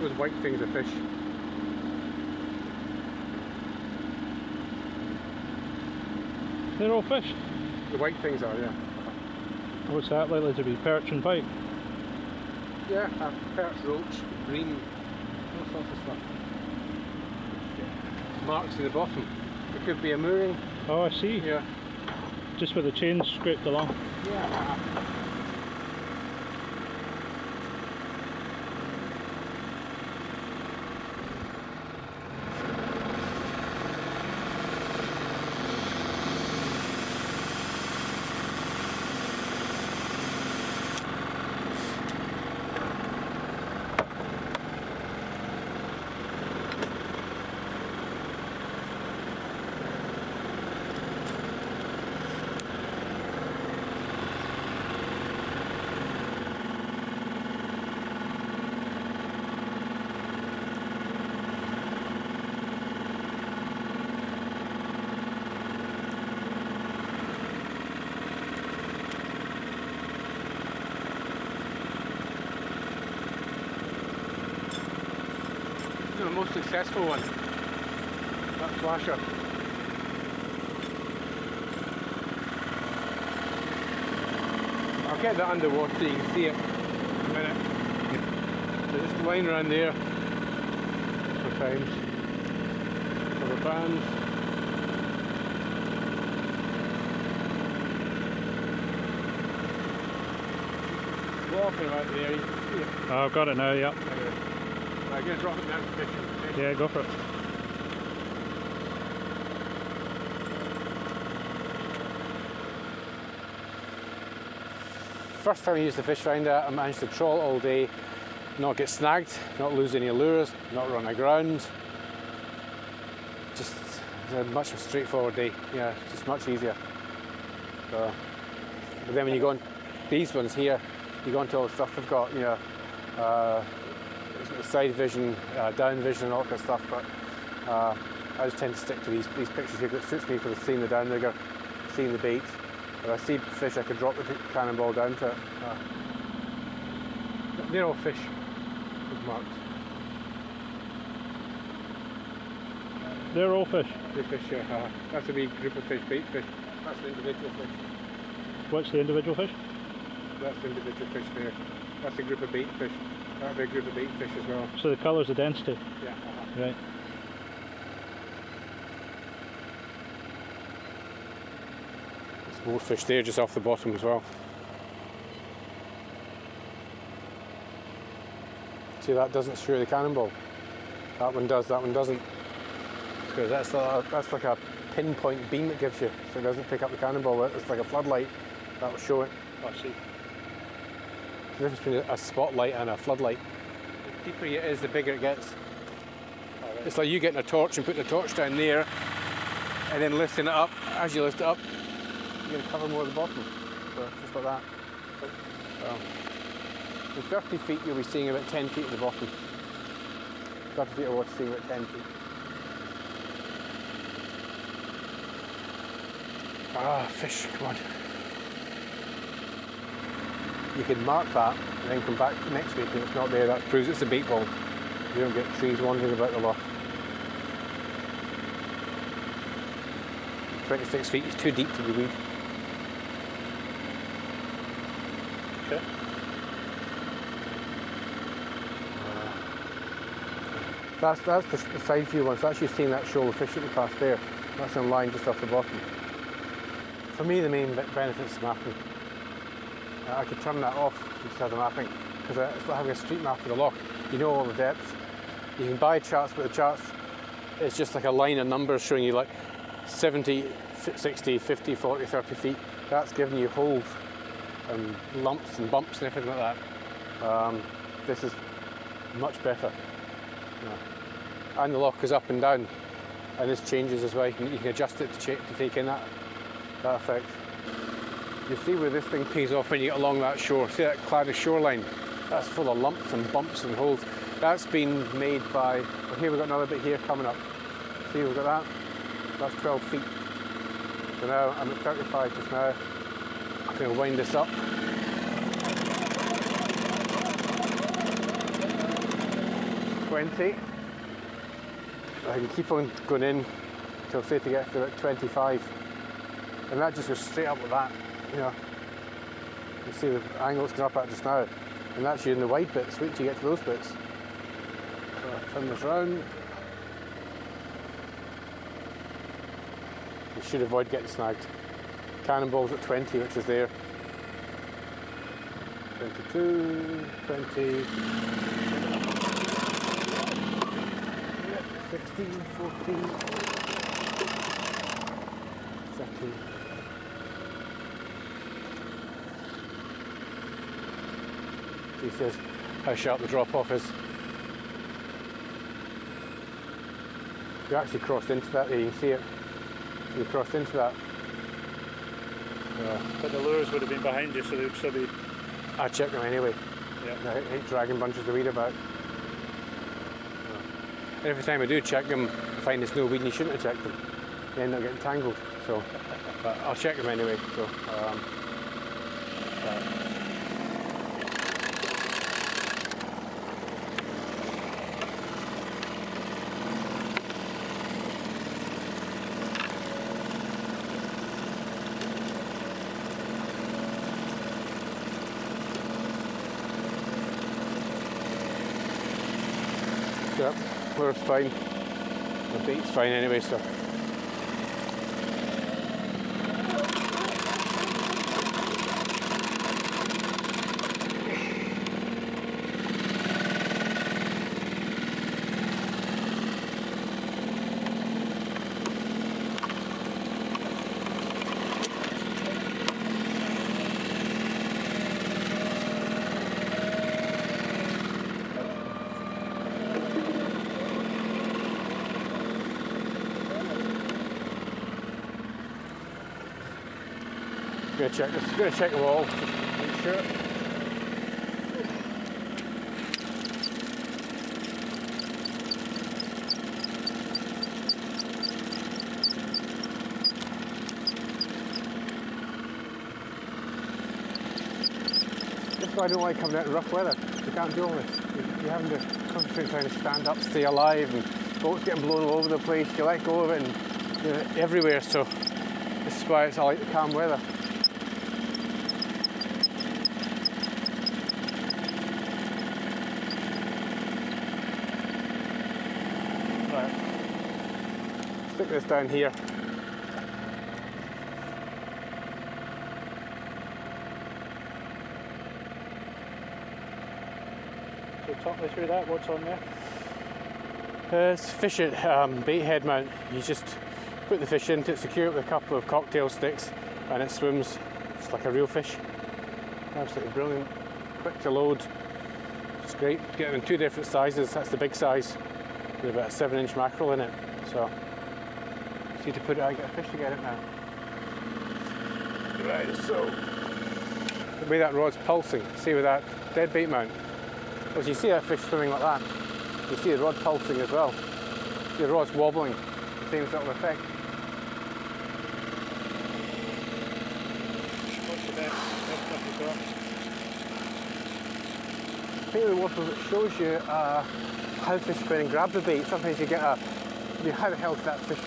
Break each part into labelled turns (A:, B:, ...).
A: those white things are fish.
B: They're all fish?
A: The white things are, yeah.
B: What's that likely to be? Perch and pike?
A: Yeah, perch, roach, bream, all sorts of stuff. Marks in the bottom. It could be a mooring.
B: Oh, I see.
A: Yeah.
B: Just where the chain's scraped along.
A: Yeah. The most successful one, that flasher. I'll get that underwater so you can see it in a minute. So just line around there for times. Rubber bands. Walking right there, you can see it.
B: Oh, I've got it now, yep.
A: I'm going to drop it down to fishing.
B: Yeah, go for it.
A: First time I used the Fishfinder, I managed to trawl all day, not get snagged, not lose any lures, not run aground. Just a much straightforward day, yeah, just much easier. So, but then when you go on these ones here, you go into all the stuff they've got, you know, side vision, down vision and all that kind of stuff, but I just tend to stick to these pictures here because it suits me for seeing the downrigger, seeing the bait. If I see fish I could drop the cannonball down to it. They're all fish with marks.
B: They're all fish?
A: They're fish, yeah. That's a wee group of fish, bait fish. That's the individual fish.
B: What's the individual fish?
A: That's the individual fish there. That's a group of bait fish. That'd be a group of bait fish as well.
B: So the colour's the density?
A: Yeah.
B: Right.
A: There's more fish there just off the bottom as well. See, that doesn't screw the cannonball. That one does, that one doesn't. Because that's like a pinpoint beam it gives you, so it doesn't pick up the cannonball. It's like a floodlight that will show it.
B: I see.
A: The difference between a spotlight and a floodlight. The deeper it is, the bigger it gets. Right. It's like you getting a torch and putting a torch down there and then lifting it up. As you lift it up, you're going to cover more of the bottom. So just like that. So, in 30 feet, you'll be seeing about 10 feet at the bottom. 30 feet of water, seeing about 10 feet. Ah, fish, come on. You can mark that and then come back next week and it's not there. That proves it's a bait ball. You don't get trees wandering about the loch. 26 feet is too deep to be weed.
B: Okay.
A: That's the side view one, so that's you seeing that shoal of fish that we passed there. That's in line just off the bottom. For me, the main benefit is mapping. I could turn that off instead of the mapping, because it's like having a street map of the loch. You know all the depths. You can buy charts, but the charts, it's just like a line of numbers showing you like 70, 60, 50, 40, 30 feet. That's giving you holes and lumps and bumps and everything like that. This is much better. Yeah. And the loch is up and down, and this changes as well. You can adjust it to take in that effect. You see where this thing pays off when you get along that shore. See that cloudy shoreline? That's full of lumps and bumps and holes. That's been made by, well, here we've got another bit here coming up. See, we've got that? That's 12 feet. So now I'm at 35 just now. I'm going to wind this up. 20. I can keep on going in until say to get to about 25. And that just goes straight up like that, you know. You see the angle it's going up at just now. And that's you in the wide bits, wait till you get to those bits. So I turn this round. You should avoid getting snagged. Cannonball's at 20, which is there. 22, 20, 16, 14, 17. He says how sharp the drop off is. You actually crossed into that there, you can see it. You crossed into that.
B: But the lures would have been behind you, so they would still be...
A: I check them anyway.
B: Yeah.
A: I hate dragging bunches of weed about. And every time I do check them, I find there's no weed and you shouldn't have checked them. You end up getting tangled. So, but I'll check them anyway. So, yep, lure's fine. The bait's fine anyway, so. Gonna check them all, make sure. That's why I don't like coming out in rough weather. You can't do all this. You're having to concentrate trying to stand up, stay alive, and boats getting blown all over the place. You let go of it and you're everywhere, so this is why I like the calm weather. Stick this down here.
B: So talk me through that, what's on there?
A: It's fish at bait head mount. You just put the fish into it, secure it with a couple of cocktail sticks, and it swims just like a real fish. Absolutely brilliant, quick to load. It's great. Get them in two different sizes. That's the big size with about a 7-inch mackerel in it. So see to put it out, get a fish to get it now. Right, so the way that rod's pulsing, see with that dead bait mount. As you see that fish swimming like that, you see the rod pulsing as well. See the rod's wobbling, the same sort of effect.
B: What's the best stuff you've got?
A: I think the water that shows you how fish go in and grab the bait. Sometimes you get how the hell did that fish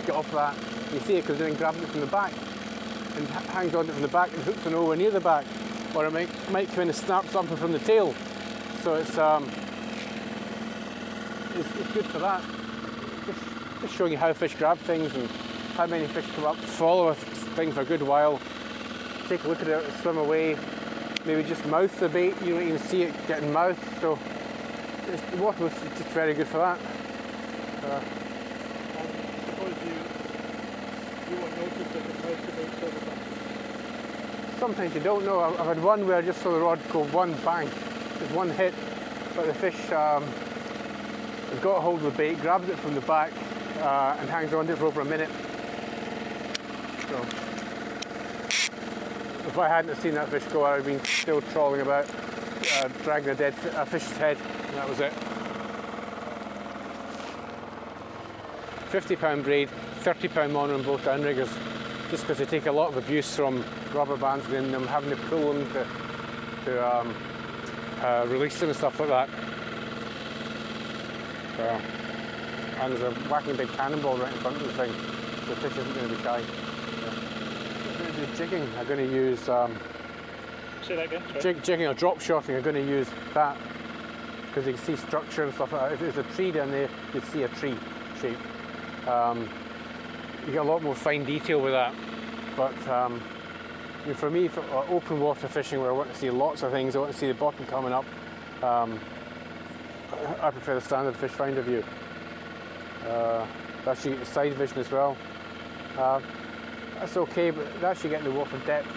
A: get off that? You see it comes in and grabs it from the back and hangs on it from the back and hooks it nowhere near the back. Or it might come in and snap something from the tail. So it's good for that. Just showing you how fish grab things and how many fish come up, follow a thing for a good while, take a look at it, swim away, maybe just mouth the bait. You don't even see it getting mouthed. So the water was just very good for that.
B: I suppose you won't notice that it mouths the bait all the time.
A: Sometimes you don't know. I've had one where I just saw the rod go one bang, just one hit, but the fish has got a hold of the bait, grabs it from the back and hangs on to it for over a minute. So if I hadn't seen that fish go, I would have been still trawling about, dragging a fish's head, and that was it. 50-pound braid, 30-pound mono on both downriggers, just because they take a lot of abuse from rubber bands in them, having to pull them to release them and stuff like that. So, and there's a whacking big cannonball right in front of the thing. So the fish isn't going to be shy. I'm going to do jigging. I'm going to use
B: say that again. Sorry.
A: Jigging or drop shotting. I'm going to use that because you can see structure and stuff like that. If there's a tree down there, you'd see a tree shape. You get a lot more fine detail with that. But for me, for open water fishing, where I want to see lots of things, I want to see the bottom coming up. I prefer the standard Fishfinder view. Actually get the side vision as well. That's okay, but actually getting the water depth.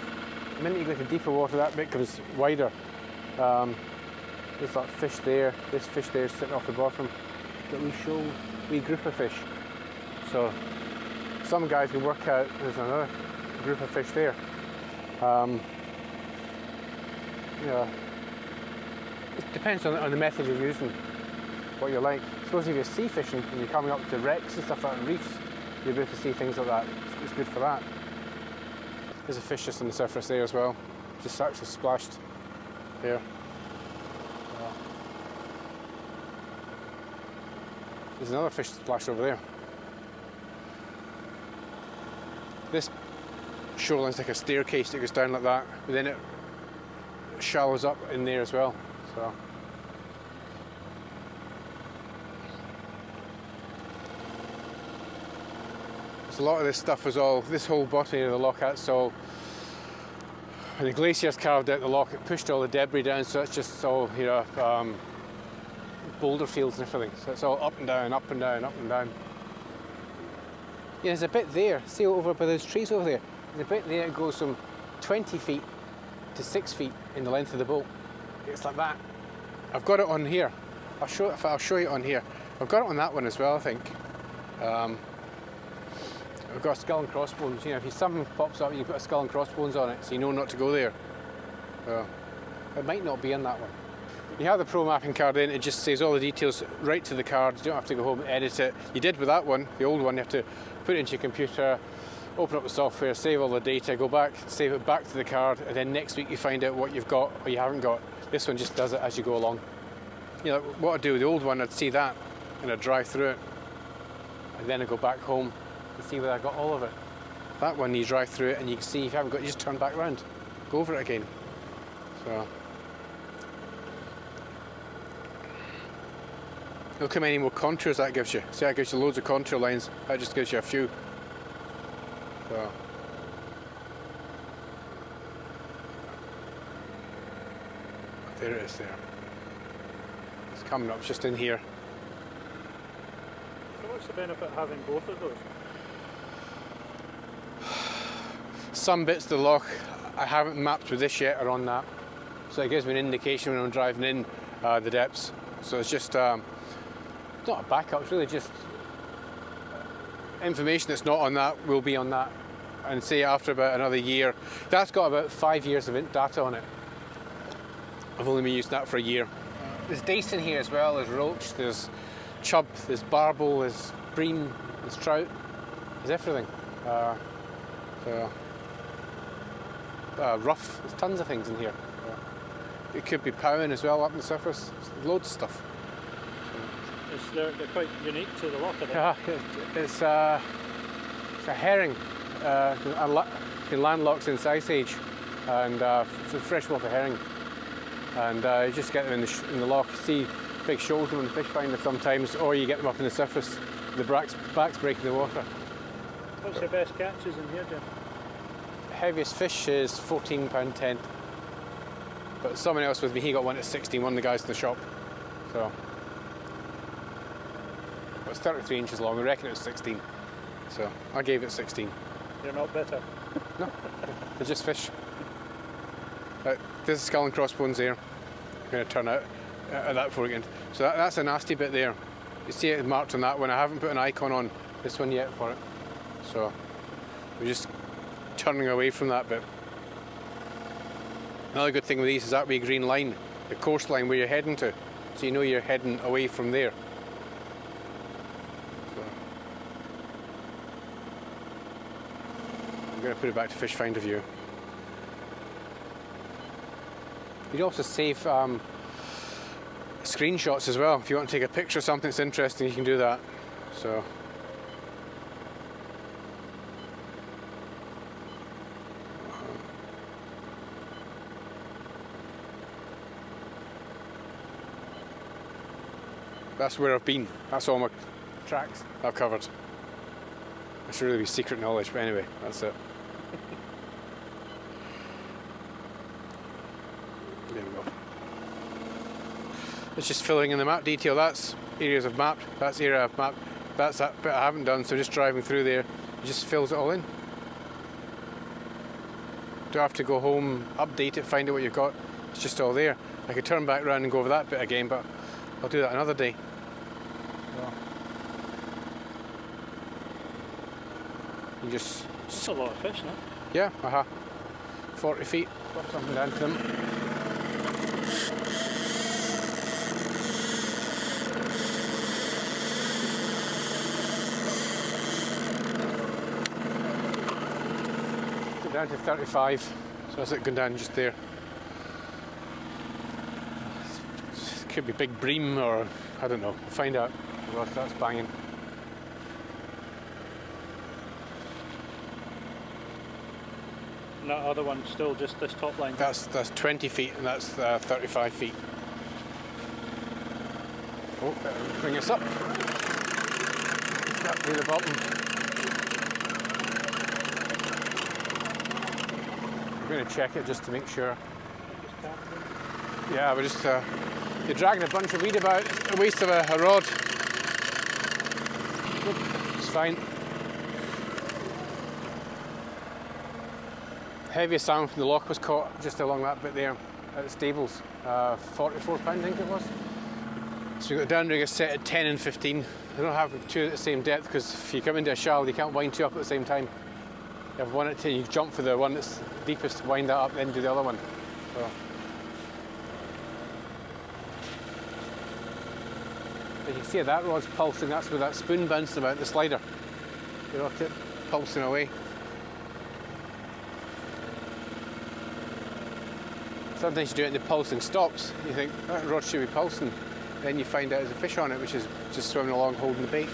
A: The minute you go to deeper water, that bit becomes wider. There's that fish there. This fish there is sitting off the bottom. Got wee shoals, wee group of fish. So some guys can work out. There's another group of fish there. Yeah. It depends on the method you're using, what you like. I suppose if you're sea fishing and you're coming up to wrecks and stuff like that, reefs, you'll be able to see things like that. It's good for that. There's a fish just on the surface there as well. Just actually splashed there. There's another fish splashed over there. This shoreline's like a staircase that goes down like that, but then it shallows up in there as well. So a lot of this stuff was all, this whole bottom of the loch, that's all, when the glaciers carved out the loch, it pushed all the debris down, so it's just all, you know, boulder fields and everything. So it's all up and down, up and down, up and down. Yeah, there's a bit there, see over by those trees over there, there's a bit there that goes from 20 feet to 6 feet in the length of the boat. It's like that. I've got it on here. I'll show you on here. I've got it on that one as well, I think. I've got a skull and crossbones. You know, if something pops up, you put a skull and crossbones on it, so you know not to go there. So it might not be in that one. You have the Pro mapping card in, it just saves all the details right to the card. You don't have to go home and edit it. You did with that one, the old one. You have to put it into your computer, open up the software, save all the data, go back, save it back to the card, and then next week you find out what you've got or you haven't got. This one just does it as you go along. You know, what I'd do with the old one, I'd see that and I'd drive through it, and then I'd go back home and see whether I got all of it. That one you drive through it and you can see if you haven't got it, you just turn back around, go over it again. So look how many more contours that gives you. See, that gives you loads of contour lines. That just gives you a few. So there it is there. It's coming up just in here.
B: So what's the benefit of having both of those?
A: Some bits of the loch I haven't mapped with this yet are on that. So it gives me an indication when I'm driving in the depths. So it's just not a backup, it's really just information that's not on that will be on that. And say after about another year, that's got about 5 years of data on it. I've only been using that for a year. There's dace in here as well, there's roach, there's chub, there's barbel, there's bream, there's trout, there's everything. Rough, there's tons of things in here. It could be powing as well up on the surface, there's loads of stuff.
B: They're quite unique to the loch.
A: Yeah, it's a herring. Landlocked in Ice Age, and it's a freshwater herring. And you just get them in the loch. You see big shoals on the Fishfinder sometimes, or you get them up in the surface. The back's breaking the water.
B: What's your best catches in here, Jim?
A: Heaviest fish is £14.10. But someone else with me, he got one at 16, one of the guys in the shop. So it's 33 inches long, I reckon it was 16. So I gave it 16.
B: You're not bitter?
A: No, they're just fish. There's a skull and crossbones there. I'm going to turn out at that foreground. So that's a nasty bit there. You see it marked on that one. I haven't put an icon on this one yet for it. So we're just turning away from that bit. Another good thing with these is that wee green line, the coastline where you're heading to. So you know you're heading away from there. I'm going to put it back to Fishfinder view. You can also save screenshots as well. If you want to take a picture of something that's interesting, you can do that. So that's where I've been. That's all my tracks I've covered. It should really be secret knowledge, but anyway, that's it. There we go. It's just filling in the map detail. That's areas I've mapped, that's area I've mapped, that's that bit I haven't done, so just driving through there, it just fills it all in. Don't have to go home, update it, find out what you've got, it's just all there. I could turn back around and go over that bit again, but I'll do that another day. You just...
B: That's a lot of fish, no?
A: Yeah, 40 feet, got something down to them. Down to 35, so that's it going down just there. It could be big bream or I don't know, we'll find out. Well, that's banging.
B: And that other one still just this top line?
A: That's 20 feet and that's 35 feet. Oh, better bring us up. Up near the bottom. We're going to check it just to make sure. Yeah, we're just you're dragging a bunch of weed about, a waste of a rod. It's fine. Heaviest salmon from the loch was caught just along that bit there at the stables. 44 pound I think it was. So we've got a downrigger set at 10 and 15. They don't have two at the same depth because if you come into a shallow you can't wind two up at the same time. You have one at 10, you jump for the one that's deepest, wind that up, then do the other one. So. But you can see that rod's pulsing, that's where that spoon bouncing about the slider. You know, pulsing away. Sometimes you do it and the pulsing stops. You think, that rod should be pulsing. Then you find out there's a fish on it which is just swimming along holding the bait.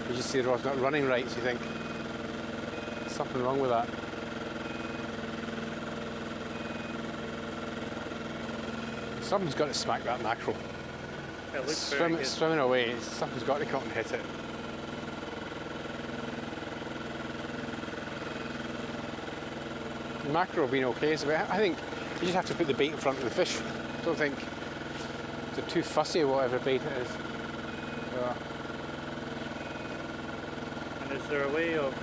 A: You just see the rod's not running right, so you think, there's something wrong with that. Something's got to smack that mackerel.
B: It looks very good.
A: Swimming away, something's got to come and hit it. The mackerel being okay, so I think you just have to put the bait in front of the fish. I don't think they're too fussy whatever bait it is. So.
B: And is there a way of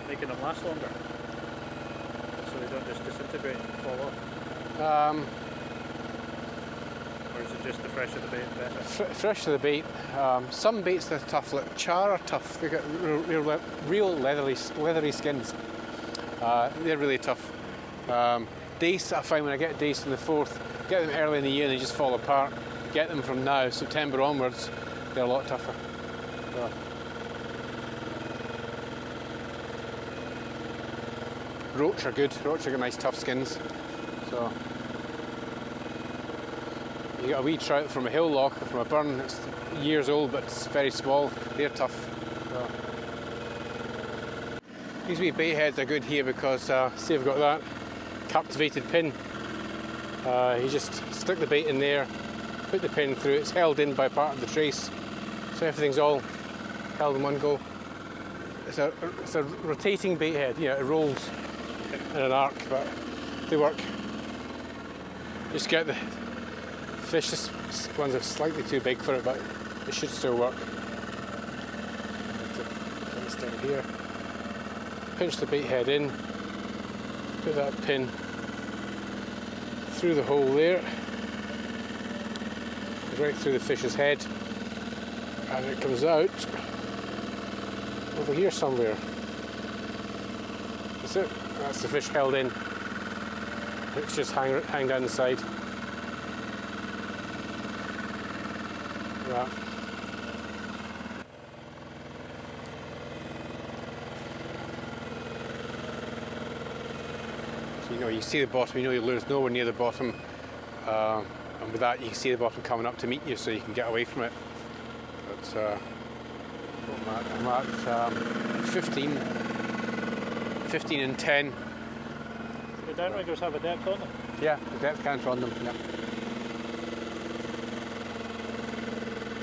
B: making them last longer? So they don't just disintegrate and fall off? Or is it just the fresher the bait better?
A: Fresher the bait. Some baits that are tough, like char are tough. They've got real leathery skins. They're really tough. Dace, I find when I get dace in the fourth, get them early in the year and they just fall apart. Get them from now, September onwards, they're a lot tougher. So. Roach are good. Roach have got nice tough skins. So you got a wee trout from a hill loch or from a burn that's years old but it's very small. They're tough. So. These wee bait heads are good here because see I've got that captivated pin. You just stick the bait in there, put the pin through. It's held in by part of the trace, so everything's all held in one go. It's a rotating bait head. You know, it rolls in an arc, but they work. Just get the fish. This ones are slightly too big for it, but it should still work. Put down here. Pinch the bait head in. Put that pin through the hole there, right through the fish's head, and it comes out over here somewhere. That's it. That's the fish held in. It's just hang down the side. Yeah. So you know, you see the bottom, you know there's nowhere near the bottom, and with that you can see the bottom coming up to meet you, so you can get away from it. But I'm at 15 and 10.
B: The downriggers have a depth on them?
A: Yeah, the depth counter on them, yeah.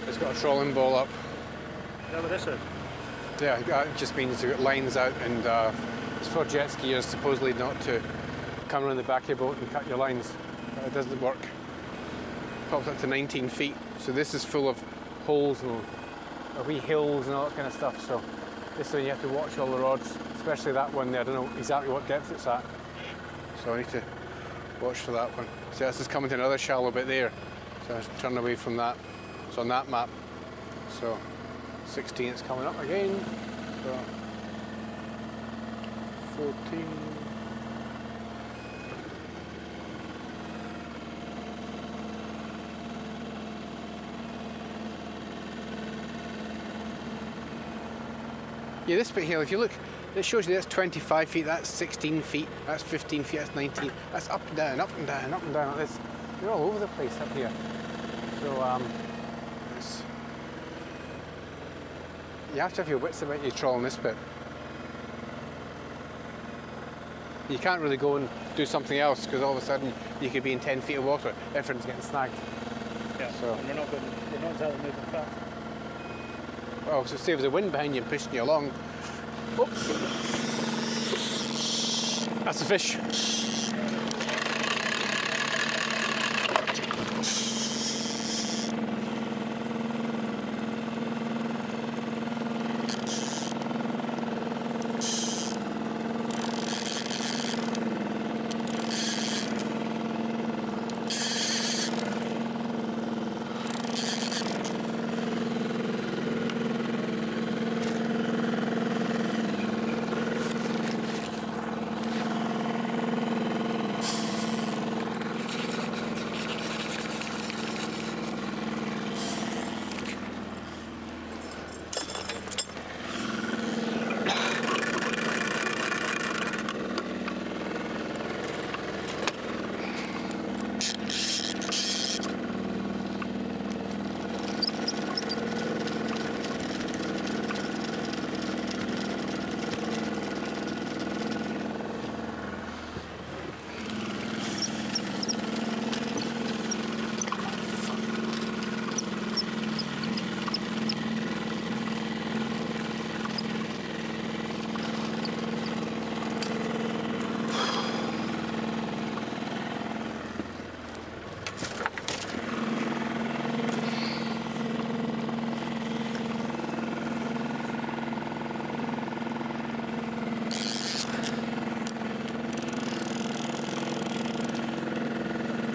A: It's got a trolling ball up.
B: Is that what this is?
A: Yeah, it just means you've got lines out, and it's for jet skiers supposedly not to come around the back of your boat and cut your lines. It doesn't work. Pops up to 19 feet, so this is full of holes and wee hills and all that kind of stuff, so this is when you have to watch all the rods, especially that one there. I don't know exactly what depth it's at, so I need to watch for that one. So this is coming to another shallow bit there, so I just turn away from that. It's on that map, so 16 it's coming up again, so 14. Yeah, this bit here, if you look, it shows you that's 25 feet, that's 16 feet, that's 15 feet, that's 19, that's up and down, up and down, up and down like this. You're all over the place up here. So, you have to have your wits about you trawling this bit. You can't really go and do something else, because all of a sudden you could be in 10 feet of water, everything's getting snagged.
B: Yeah, so, and we're not exactly moving fast.
A: Oh, so say there's a wind behind you and pushing you along. Oh. That's a fish.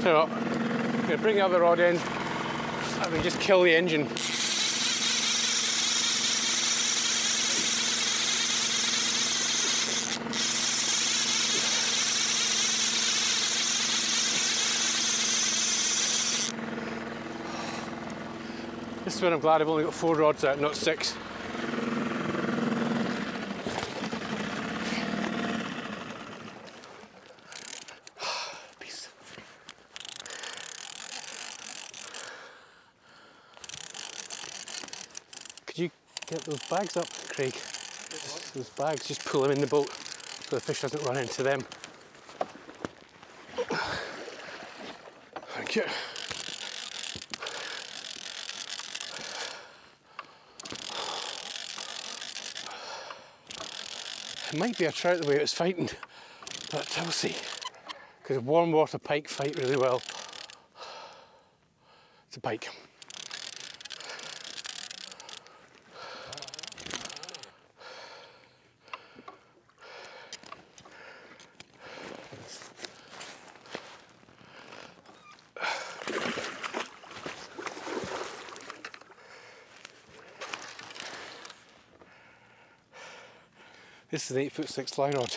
A: So, I'm going to bring the other rod in and we just kill the engine. This is when I'm glad I've only got 4 rods out, not 6. Could you get those bags up, Craig? Those bags, just pull them in the boat so the fish doesn't run into them. Thank you. It might be a trout the way it's fighting, but we'll see. Because warm water pike fight really well. It's a pike. This is an 8'6" fly rod.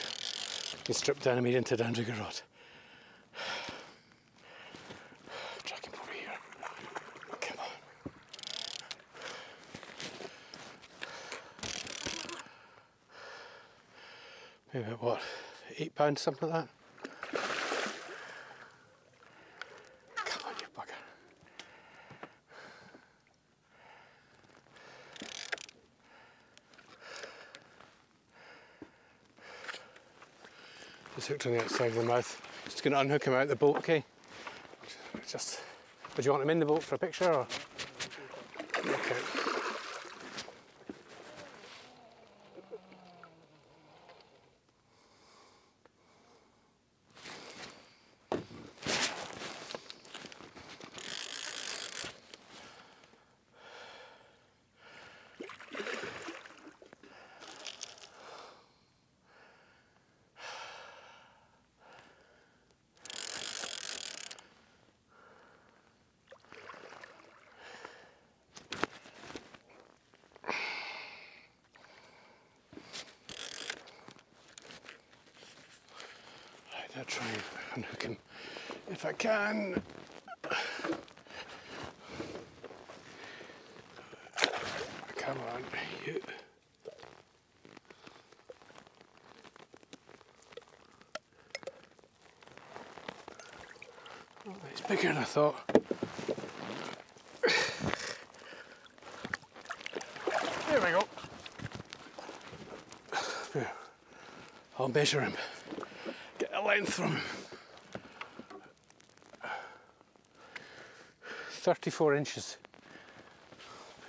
A: It's stripped down and made into a downrigger rod. Drag him over here. Come on. Maybe about what? £8, something like that? Just hooked on the outside of the mouth. Just going to unhook him out of the boat, okay? Just, would you want him in the boat for a picture or? Okay. I'll try and unhook him if I can. Come on, you. Oh, he's bigger than I thought. There we go. There. I'll measure him. Get a length from him. 34 inches.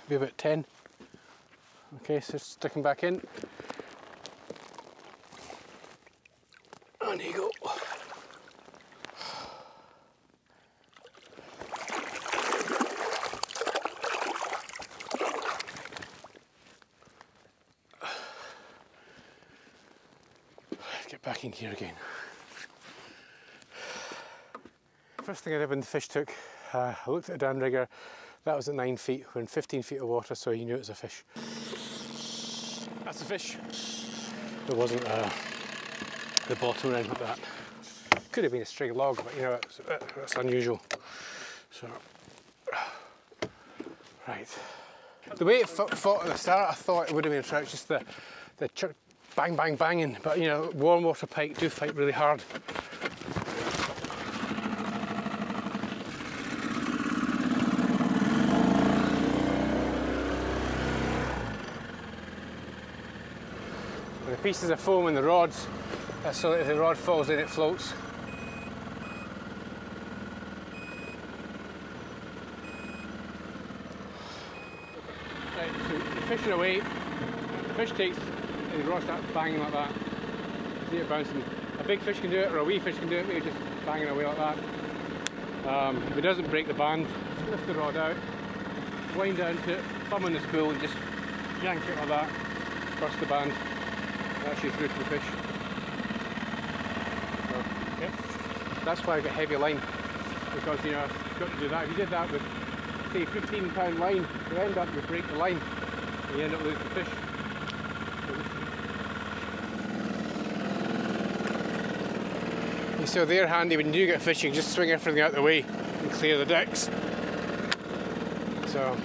A: Maybe about 10. Okay, so stick him back in. On you go. Get back in here again. First thing I did when the fish took, I looked at the downrigger. That was at 9 feet. We're in 15 feet of water, so you knew it was a fish. That's a fish. There wasn't the bottom or anything like that. Could have been a stray log, but you know, that's unusual. So, right. The way it fought at the start, I thought it would have been a trout, just the chirp, bang, bang, banging. But you know, warm water pike do fight really hard. The pieces of foam in the rods, so that if the rod falls in, it floats. Right, so you're fishing away, the fish takes, and the rod starts banging like that. See it bouncing. A big fish can do it, or a wee fish can do it, maybe just banging away like that. If it doesn't break the band, just lift the rod out, wind down to it, thumb on the spool, and just yank it like that, burst the band. Actually through to the fish. So, okay. That's why I got heavy line, because you know I've got to do that. If you did that with say 15-pound line, you end up you break the line and you end up losing the fish. You see they're handy when you do get fish, you can just swing everything out of the way and clear the decks. So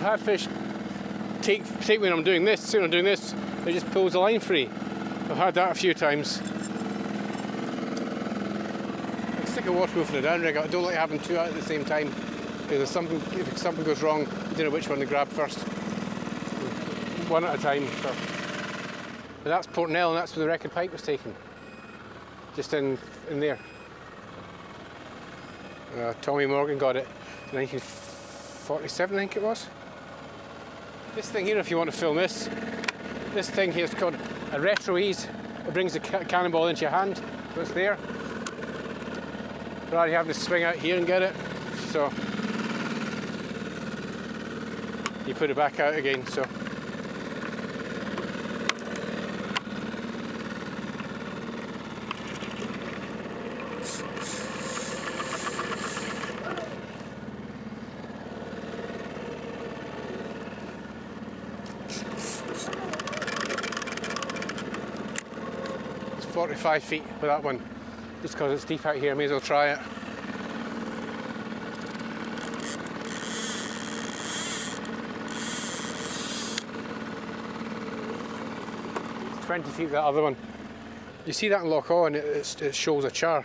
A: I've had fish take when I'm doing this, soon I'm doing this, it just pulls the line free. I've had that a few times. I stick a water wheel in the downrigger. I don't like having two out at the same time, because if something goes wrong, you don't know which one to grab first. One at a time. So. But that's Port Nell, and that's where the record pike was taken. Just in there. Tommy Morgan got it in 1947, I think it was. This thing here, if you want to film this thing here is called a retro ease. It brings the cannonball into your hand, so it's there. Rather you having to swing out here and get it, so you put it back out again. So 45 feet with that one. Just because it's deep out here, I may as well try it. It's 20 feet that other one. You see that in Loch Awe and it shows a char.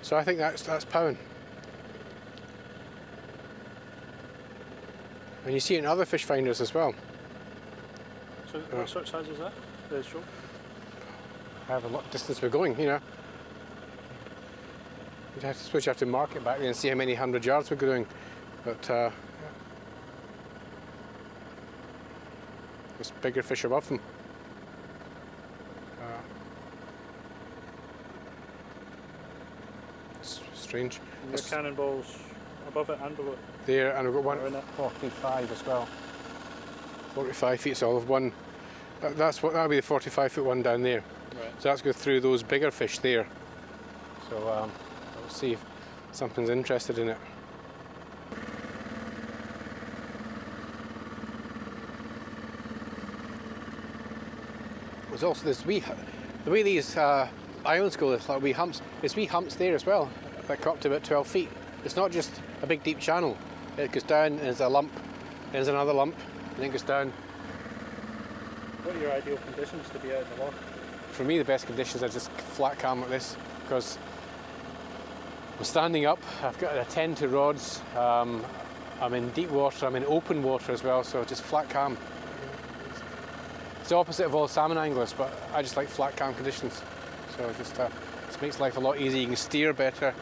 A: So I think that's pound. And you see it in other fish finders as well.
B: So what sort of size is that? The show?
A: However lot distance we're going, you know. I suppose you have to mark it back there and see how many 100 yards we're doing. But there's bigger fish above them. It's strange.
B: And the cannonballs above it and below it?
A: There, and we've got one at 45 as well. 45 feet, so I'll have one. That'll be the 45-foot one down there.
B: Right.
A: So that's go through those bigger fish there. So we'll see if something's interested in it. There's also this the way these islands go, there's like wee humps. There's wee humps there as well that come up to about 12 feet. It's not just a big deep channel. It goes down and there's a lump, there's another lump, and then goes down.
B: What are your ideal conditions to be out in the loch?
A: For me, the best conditions are just flat calm like this, because I'm standing up, I've got a 10 to rods, I'm in deep water, I'm in open water as well, so just flat calm. It's the opposite of all salmon anglers, but I just like flat calm conditions. So it just makes life a lot easier. You can steer better,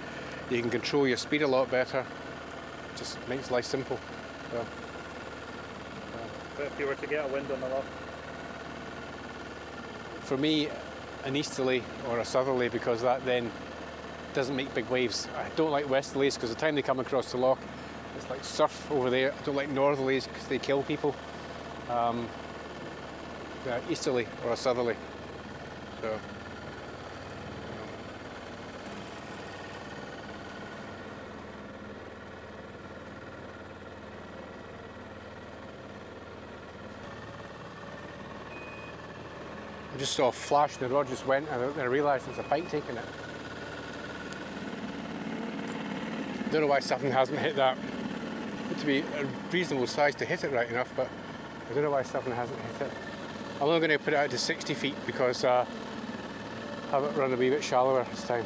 A: you can control your speed a lot better. Just makes life simple. So,
B: but if you were to get a wind on the loch?
A: For me, an easterly or a southerly, because that then doesn't make big waves. I don't like westerlies because the time they come across the loch, it's like surf over there. I don't like northerlies because they kill people. Yeah, easterly or a southerly. So. I just saw a flash and the rod just went, and I realised there's a bite taking it. I don't know why something hasn't hit that. It to be a reasonable size to hit it right enough, but I don't know why something hasn't hit it. I'm only going to put it out to 60 feet because I have it run a wee bit shallower this time.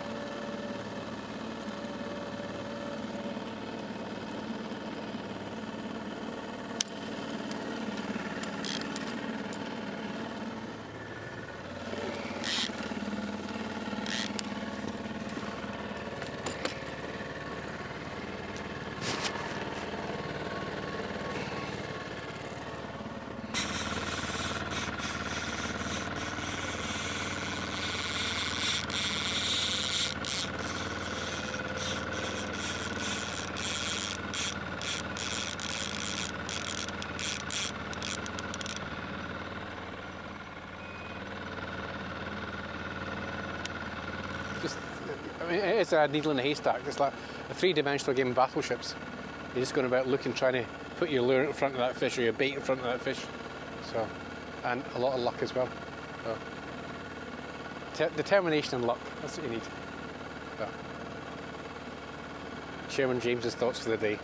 A: It's a needle in a haystack. It's like a three-dimensional game of battleships. You're just going about looking, trying to put your lure in front of that fish or your bait in front of that fish. So, and a lot of luck as well. So, determination and luck. That's what you need. So, Chairman James's thoughts for the day.